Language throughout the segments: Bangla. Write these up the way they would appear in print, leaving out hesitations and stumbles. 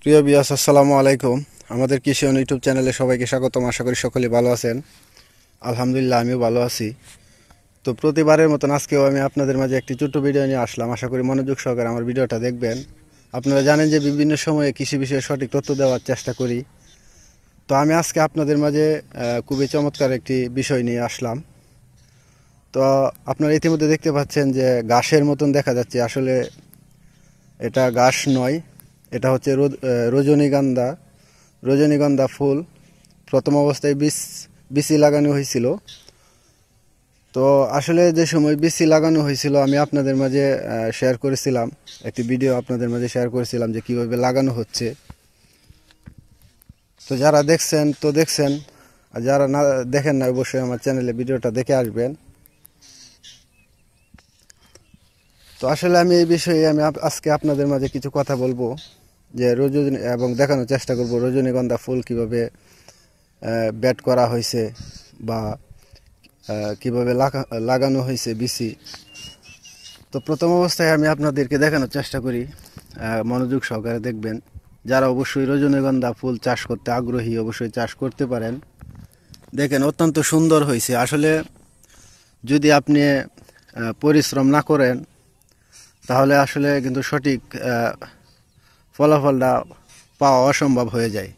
প্রিয় ভিউয়ার্স, আসসালামু আলাইকুম। আমাদের কৃষি ইউটিউব চ্যানেলে সবাইকে স্বাগতম। আশা করি সকলেই ভালো আছেন। আলহামদুলিল্লাহ, আমিও ভালো আছি। তো প্রতিবারের মতন আজকেও আমি আপনাদের মাঝে একটি ছোট্ট ভিডিও নিয়ে আসলাম। আশা করি মনোযোগ সহকারে আমার ভিডিওটা দেখবেন। আপনারা জানেন যে বিভিন্ন সময়ে কৃষি বিষয়ে সঠিক তথ্য দেওয়ার চেষ্টা করি। তো আমি আজকে আপনাদের মাঝে খুবই চমৎকার একটি বিষয় নিয়ে আসলাম। তো আপনারা ইতিমধ্যে দেখতে পাচ্ছেন যে ঘাসের মতন দেখা যাচ্ছে, আসলে এটা ঘাস নয়, এটা হচ্ছে রজনীগন্ধা ফুল। প্রথম অবস্থায় বিচি লাগানো হয়েছিল। তো আসলে যে সময় বিচি লাগানো হয়েছিল আমি আপনাদের মাঝে শেয়ার করেছিলাম, একটি ভিডিও আপনাদের মাঝে শেয়ার করেছিলাম যে কিভাবে লাগানো হচ্ছে। তো যারা দেখছেন তো দেখছেন, আর যারা না দেখেন না অবশ্যই আমার চ্যানেলে ভিডিওটা দেখে আসবেন। তো আসলে আমি এই বিষয়ে আজকে আপনাদের মাঝে কিছু কথা বলবো, যে এবং দেখানোর চেষ্টা করব রজনীগন্ধা ফুল কিভাবে ব্যাট করা হয়েছে বা কিভাবে লাগানো হয়েছে বিচি। তো প্রথম অবস্থায় আমি আপনাদেরকে দেখানোর চেষ্টা করি, মনোযোগ সহকারে দেখবেন। যারা অবশ্যই রজনীগন্ধা ফুল চাষ করতে আগ্রহী অবশ্যই চাষ করতে পারেন। দেখেন, অত্যন্ত সুন্দর হয়েছে। আসলে যদি আপনি পরিশ্রম না করেন তাহলে আসলে কিন্তু সঠিক ফলাফলটা পাওয়া অসম্ভব হয়ে যায়।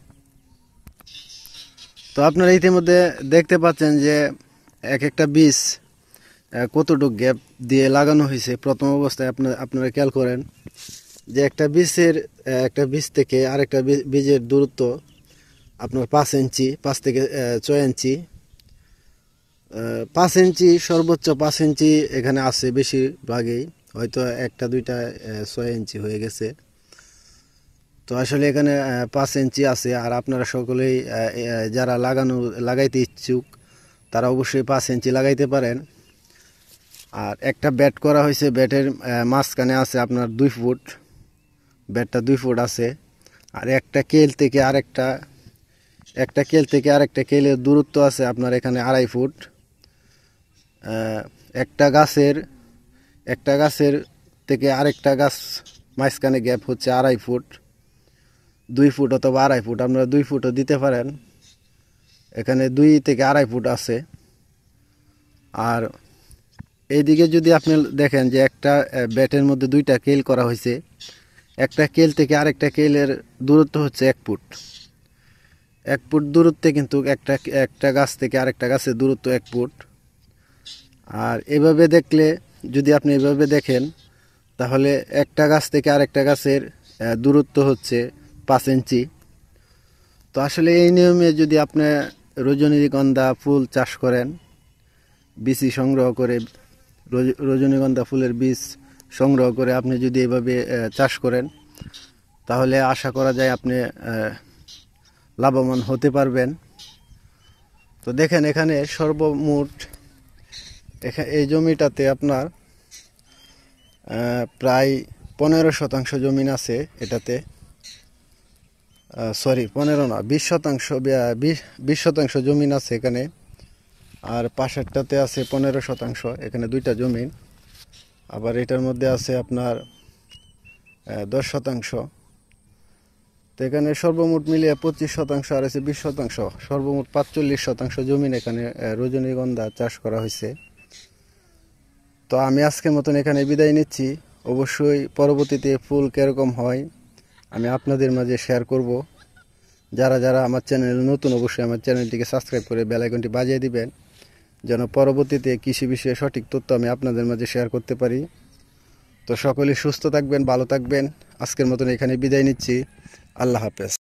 তো আপনারা ইতিমধ্যে দেখতে পাচ্ছেন যে এক একটা বীজ কতটুকু গ্যাপ দিয়ে লাগানো হয়েছে। প্রথম অবস্থায় আপনারা খেয়াল করেন যে একটা বীজ থেকে আরেকটা বীজের দূরত্ব আপনার 5 ইঞ্চি, 5 থেকে 6 ইঞ্চি, 5 ইঞ্চি, সর্বোচ্চ 5 ইঞ্চি এখানে আছে। বেশিরভাগই হয়তো একটা দুইটা 6 ইঞ্চি হয়ে গেছে। তো আসলে এখানে 5 ইঞ্চি আছে। আর আপনারা সকলেই যারা লাগাইতে ইচ্ছুক তারা অবশ্যই 5 ইঞ্চি লাগাইতে পারেন। আর একটা ব্যাট করা হয়েছে, ব্যাটের মাঝখানে আছে আপনার 2 ফুট, ব্যাটটা 2 ফুট আছে। আর একটা কেল থেকে আরেকটা কেলের দূরত্ব আছে আপনার এখানে 2.5 ফুট। একটা গাছের থেকে আরেকটা গাছ মাঝখানে গ্যাপ হচ্ছে 2.5 ফুট, 2 ফুট অথবা 2.5 ফুট, আপনারা 2 ফুটও দিতে পারেন। এখানে 2 থেকে 2.5 ফুট আছে। আর এইদিকে যদি আপনি দেখেন যে একটা ব্যাটের মধ্যে 2টা কেল করা হয়েছে, একটা কেল থেকে আরেকটা কেলের দূরত্ব হচ্ছে 1 ফুট। 1 ফুট দূরত্বে কিন্তু একটা গাছ থেকে আরেকটা গাছের দূরত্ব 1 ফুট। আর এভাবে দেখলে, যদি আপনি এভাবে দেখেন তাহলে একটা গাছ থেকে আরেকটা গাছের দূরত্ব হচ্ছে 5 ইঞ্চি। তো আসলে এই নিয়মে যদি আপনি রজনীগন্ধা ফুল চাষ করেন, বিচি সংগ্রহ করে, রজনীগন্ধা ফুলের বীজ সংগ্রহ করে আপনি যদি এভাবে চাষ করেন তাহলে আশা করা যায় আপনি লাভবান হতে পারবেন। তো দেখেন, এখানে সর্বমোট এই জমিটাতে আপনার প্রায় 15% জমিন আছে। এটাতে 15 না, 20% জমিন আছে এখানে। আর পাশেরটাতে আছে 15%, এখানে 2টা জমিন। আবার এটার মধ্যে আছে আপনার 10%। তো এখানে সর্বমোট মিলিয়ে 25% আর আছে 20%, সর্বমোট 45% জমিন এখানে রজনীগন্ধা চাষ করা হয়েছে। তো আমি আজকের মতন এখানে বিদায় নিচ্ছি। অবশ্যই পরবর্তীতে ফুল কীরকম হয় আমি আপনাদের মাঝে শেয়ার করব। যারা আমার চ্যানেল নতুন অবশ্যই আমার চ্যানেলটিকে সাবস্ক্রাইব করে বেল আইকনটি বাজিয়ে দিবেন, যেন পরবর্তীতে কৃষি বিষয়ে সঠিক তথ্য আমি আপনাদের মাঝে শেয়ার করতে পারি। তো সকলেই সুস্থ থাকবেন, ভালো থাকবেন। আজকের মতন এখানে বিদায় নিচ্ছি। আল্লাহ হাফেজ।